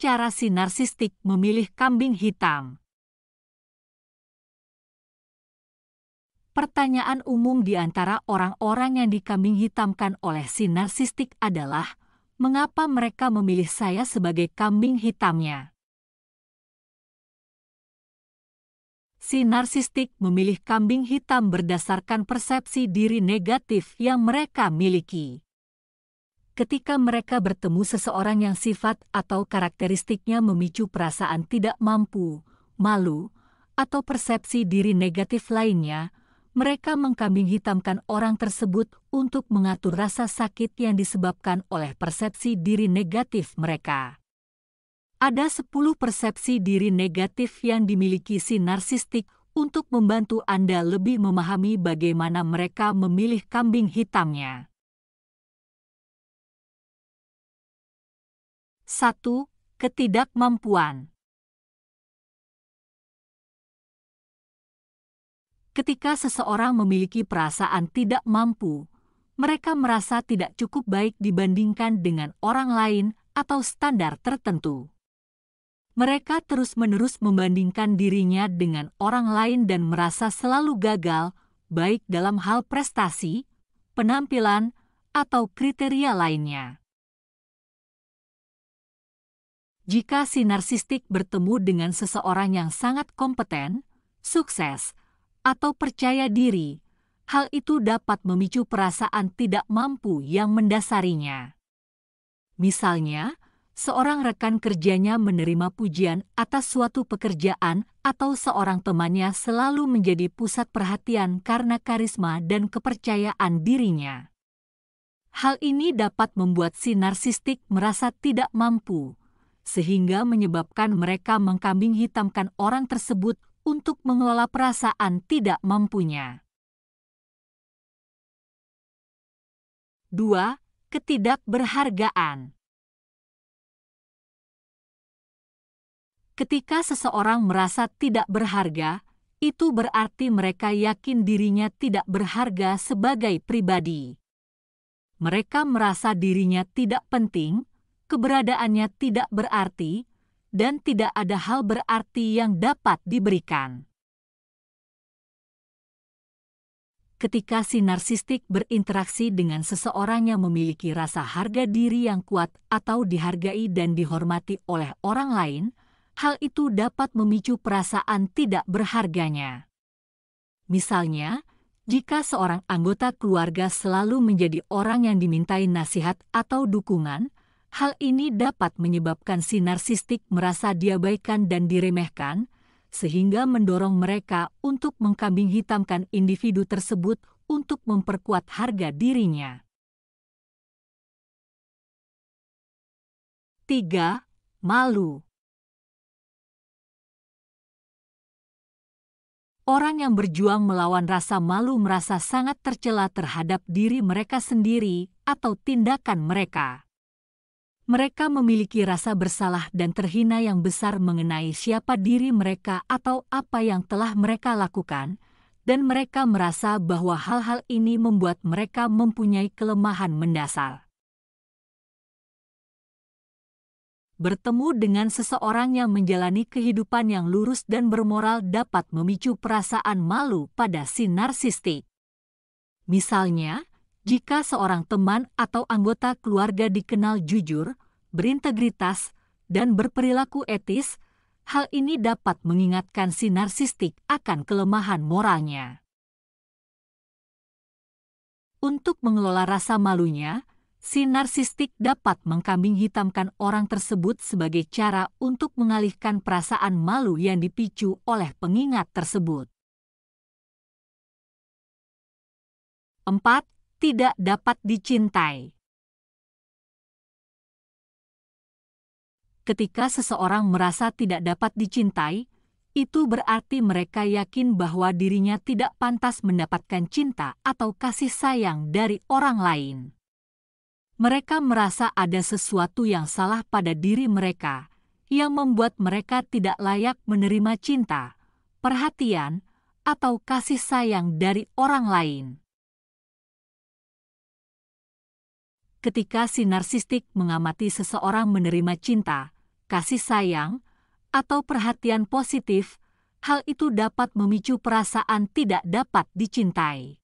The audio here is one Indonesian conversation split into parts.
cara si narsistik memilih kambing hitam? Pertanyaan umum di antara orang-orang yang dikambing hitamkan oleh si narsistik adalah, mengapa mereka memilih saya sebagai kambing hitamnya? Si narsistik memilih kambing hitam berdasarkan persepsi diri negatif yang mereka miliki. Ketika mereka bertemu seseorang yang sifat atau karakteristiknya memicu perasaan tidak mampu, malu, atau persepsi diri negatif lainnya, mereka mengkambing hitamkan orang tersebut untuk mengatur rasa sakit yang disebabkan oleh persepsi diri negatif mereka. Ada 10 persepsi diri negatif yang dimiliki si narsistik untuk membantu Anda lebih memahami bagaimana mereka memilih kambing hitamnya. 1. Ketidakmampuan. Ketika seseorang memiliki perasaan tidak mampu, mereka merasa tidak cukup baik dibandingkan dengan orang lain atau standar tertentu. Mereka terus-menerus membandingkan dirinya dengan orang lain dan merasa selalu gagal, baik dalam hal prestasi, penampilan, atau kriteria lainnya. Jika si narsistik bertemu dengan seseorang yang sangat kompeten, sukses, atau percaya diri, hal itu dapat memicu perasaan tidak mampu yang mendasarinya. Misalnya, seorang rekan kerjanya menerima pujian atas suatu pekerjaan atau seorang temannya selalu menjadi pusat perhatian karena karisma dan kepercayaan dirinya. Hal ini dapat membuat si narsistik merasa tidak mampu, sehingga menyebabkan mereka mengkambing hitamkan orang tersebut untuk mengelola perasaan tidak mampunya. 2. Ketidakberhargaan. Ketika seseorang merasa tidak berharga, itu berarti mereka yakin dirinya tidak berharga sebagai pribadi. Mereka merasa dirinya tidak penting, keberadaannya tidak berarti, dan tidak ada hal berarti yang dapat diberikan. Ketika si narsistik berinteraksi dengan seseorang yang memiliki rasa harga diri yang kuat atau dihargai dan dihormati oleh orang lain, hal itu dapat memicu perasaan tidak berharganya. Misalnya, jika seorang anggota keluarga selalu menjadi orang yang dimintai nasihat atau dukungan, hal ini dapat menyebabkan si narsistik merasa diabaikan dan diremehkan, sehingga mendorong mereka untuk mengkambing hitamkan individu tersebut untuk memperkuat harga dirinya. 3. Malu. Orang yang berjuang melawan rasa malu merasa sangat tercela terhadap diri mereka sendiri atau tindakan mereka. Mereka memiliki rasa bersalah dan terhina yang besar mengenai siapa diri mereka atau apa yang telah mereka lakukan, dan mereka merasa bahwa hal-hal ini membuat mereka mempunyai kelemahan mendasar. Bertemu dengan seseorang yang menjalani kehidupan yang lurus dan bermoral dapat memicu perasaan malu pada si narsistik. Misalnya, jika seorang teman atau anggota keluarga dikenal jujur, berintegritas, dan berperilaku etis, hal ini dapat mengingatkan si narsistik akan kelemahan moralnya. Untuk mengelola rasa malunya, si narsistik dapat mengkambing hitamkan orang tersebut sebagai cara untuk mengalihkan perasaan malu yang dipicu oleh pengingat tersebut. 4. Tidak dapat dicintai. Ketika seseorang merasa tidak dapat dicintai, itu berarti mereka yakin bahwa dirinya tidak pantas mendapatkan cinta atau kasih sayang dari orang lain. Mereka merasa ada sesuatu yang salah pada diri mereka, yang membuat mereka tidak layak menerima cinta, perhatian, atau kasih sayang dari orang lain. Ketika si narsistik mengamati seseorang menerima cinta, kasih sayang, atau perhatian positif, hal itu dapat memicu perasaan tidak dapat dicintai.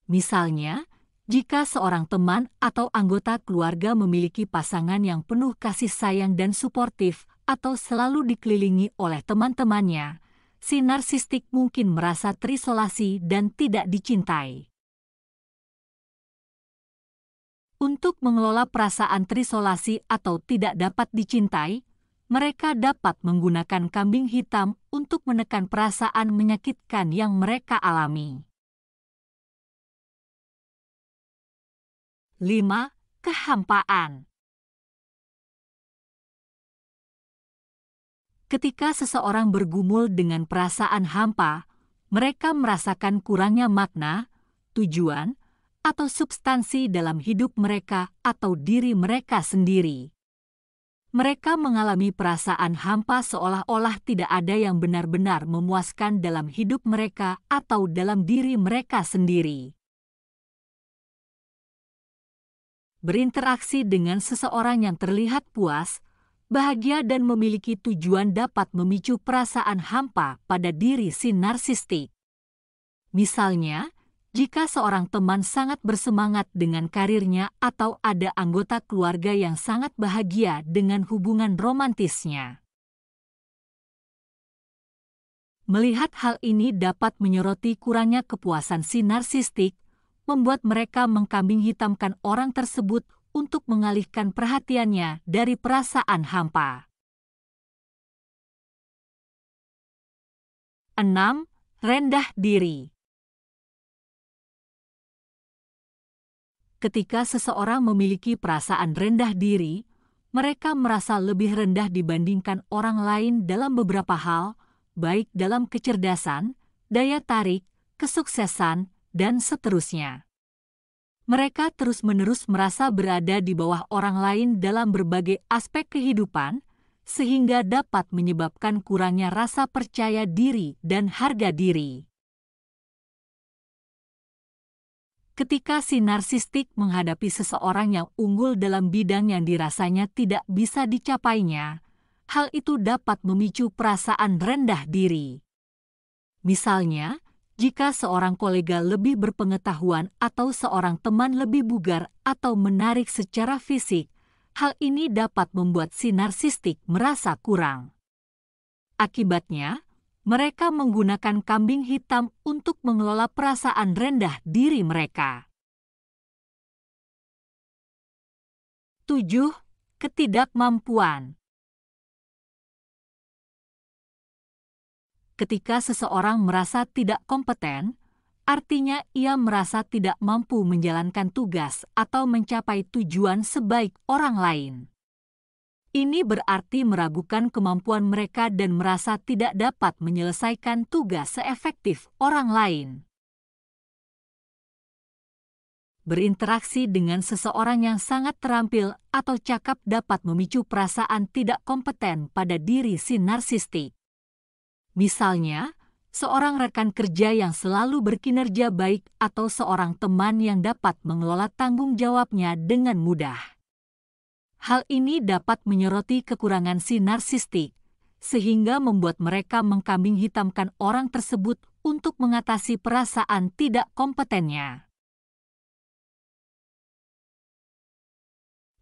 Misalnya, jika seorang teman atau anggota keluarga memiliki pasangan yang penuh kasih sayang dan suportif atau selalu dikelilingi oleh teman-temannya, si narsistik mungkin merasa terisolasi dan tidak dicintai. Untuk mengelola perasaan terisolasi atau tidak dapat dicintai, mereka dapat menggunakan kambing hitam untuk menekan perasaan menyakitkan yang mereka alami. 5. Kehampaan. Ketika seseorang bergumul dengan perasaan hampa, mereka merasakan kurangnya makna, tujuan, atau substansi dalam hidup mereka atau diri mereka sendiri. Mereka mengalami perasaan hampa seolah-olah tidak ada yang benar-benar memuaskan dalam hidup mereka atau dalam diri mereka sendiri. Berinteraksi dengan seseorang yang terlihat puas, bahagia dan memiliki tujuan dapat memicu perasaan hampa pada diri si narsistik. Misalnya, jika seorang teman sangat bersemangat dengan karirnya atau ada anggota keluarga yang sangat bahagia dengan hubungan romantisnya. Melihat hal ini dapat menyoroti kurangnya kepuasan si narsistik, membuat mereka mengkambing hitamkan orang tersebut untuk mengalihkan perhatiannya dari perasaan hampa. 6. Rendah diri. Ketika seseorang memiliki perasaan rendah diri, mereka merasa lebih rendah dibandingkan orang lain dalam beberapa hal, baik dalam kecerdasan, daya tarik, kesuksesan, dan seterusnya. Mereka terus-menerus merasa berada di bawah orang lain dalam berbagai aspek kehidupan, sehingga dapat menyebabkan kurangnya rasa percaya diri dan harga diri. Ketika si narsistik menghadapi seseorang yang unggul dalam bidang yang dirasanya tidak bisa dicapainya, hal itu dapat memicu perasaan rendah diri. Misalnya, jika seorang kolega lebih berpengetahuan atau seorang teman lebih bugar atau menarik secara fisik, hal ini dapat membuat si narsistik merasa kurang. Akibatnya, mereka menggunakan kambing hitam untuk mengelola perasaan rendah diri mereka. 7. Ketidakmampuan. Ketika seseorang merasa tidak kompeten, artinya ia merasa tidak mampu menjalankan tugas atau mencapai tujuan sebaik orang lain. Ini berarti meragukan kemampuan mereka dan merasa tidak dapat menyelesaikan tugas seefektif orang lain. Berinteraksi dengan seseorang yang sangat terampil atau cakap dapat memicu perasaan tidak kompeten pada diri si narsistik. Misalnya, seorang rekan kerja yang selalu berkinerja baik atau seorang teman yang dapat mengelola tanggung jawabnya dengan mudah. Hal ini dapat menyoroti kekurangan si narsistik, sehingga membuat mereka mengkambing hitamkan orang tersebut untuk mengatasi perasaan tidak kompetennya.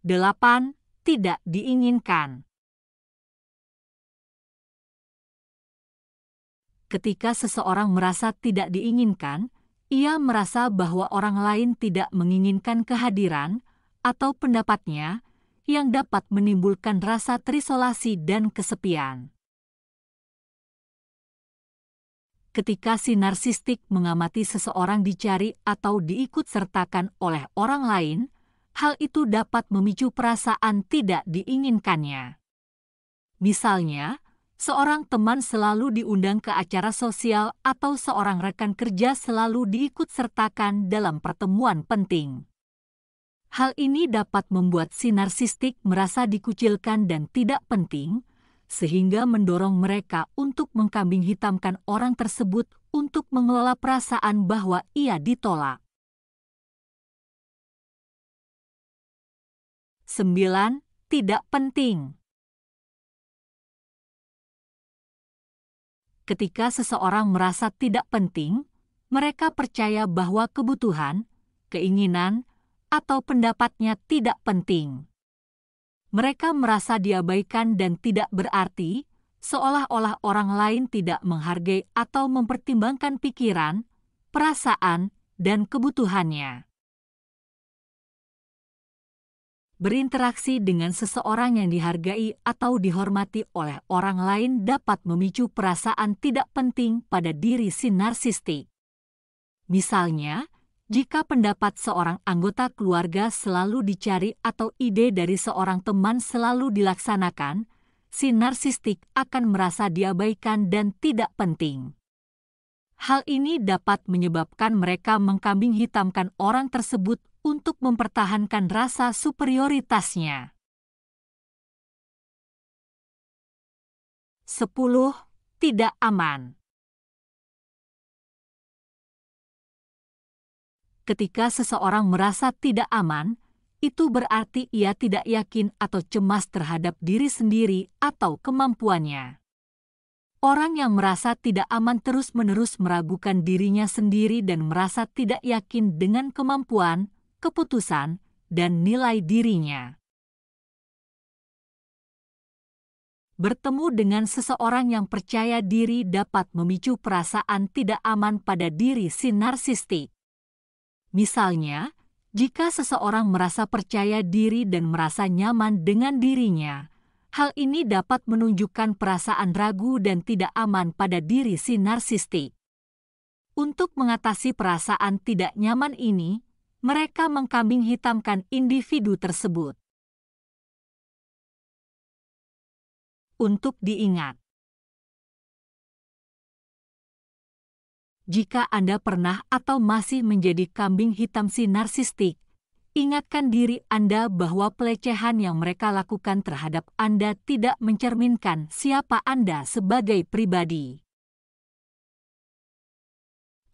8. Tidak diinginkan. Ketika seseorang merasa tidak diinginkan, ia merasa bahwa orang lain tidak menginginkan kehadiran atau pendapatnya, yang dapat menimbulkan rasa terisolasi dan kesepian. Ketika si narsistik mengamati seseorang dicari atau diikut-sertakan oleh orang lain, hal itu dapat memicu perasaan tidak diinginkannya. Misalnya, seorang teman selalu diundang ke acara sosial atau seorang rekan kerja selalu diikut-sertakan dalam pertemuan penting. Hal ini dapat membuat si narsistik merasa dikucilkan dan tidak penting, sehingga mendorong mereka untuk mengkambing hitamkan orang tersebut untuk mengelola perasaan bahwa ia ditolak. 9. Tidak penting. Ketika seseorang merasa tidak penting, mereka percaya bahwa kebutuhan, keinginan, atau pendapatnya tidak penting. Mereka merasa diabaikan dan tidak berarti, seolah-olah orang lain tidak menghargai atau mempertimbangkan pikiran, perasaan, dan kebutuhannya. Berinteraksi dengan seseorang yang dihargai atau dihormati oleh orang lain dapat memicu perasaan tidak penting pada diri si narsistik. Misalnya, jika pendapat seorang anggota keluarga selalu dicari atau ide dari seorang teman selalu dilaksanakan, si narsistik akan merasa diabaikan dan tidak penting. Hal ini dapat menyebabkan mereka mengkambing hitamkan orang tersebut untuk mempertahankan rasa superioritasnya. 10. Tidak aman. Ketika seseorang merasa tidak aman, itu berarti ia tidak yakin atau cemas terhadap diri sendiri atau kemampuannya. Orang yang merasa tidak aman terus-menerus meragukan dirinya sendiri dan merasa tidak yakin dengan kemampuan, keputusan, dan nilai dirinya. Bertemu dengan seseorang yang percaya diri dapat memicu perasaan tidak aman pada diri si narsistik. Misalnya, jika seseorang merasa percaya diri dan merasa nyaman dengan dirinya, hal ini dapat menunjukkan perasaan ragu dan tidak aman pada diri si narsistik. Untuk mengatasi perasaan tidak nyaman ini, mereka mengkambing hitamkan individu tersebut. Untuk diingat, jika Anda pernah atau masih menjadi kambing hitam si narsistik, ingatkan diri Anda bahwa pelecehan yang mereka lakukan terhadap Anda tidak mencerminkan siapa Anda sebagai pribadi.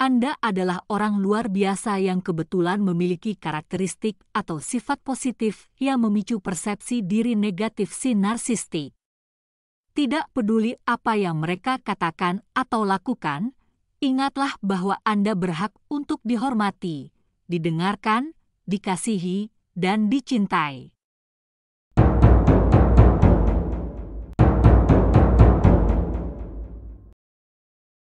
Anda adalah orang luar biasa yang kebetulan memiliki karakteristik atau sifat positif yang memicu persepsi diri negatif si narsistik. Tidak peduli apa yang mereka katakan atau lakukan, ingatlah bahwa Anda berhak untuk dihormati, didengarkan, dikasihi, dan dicintai.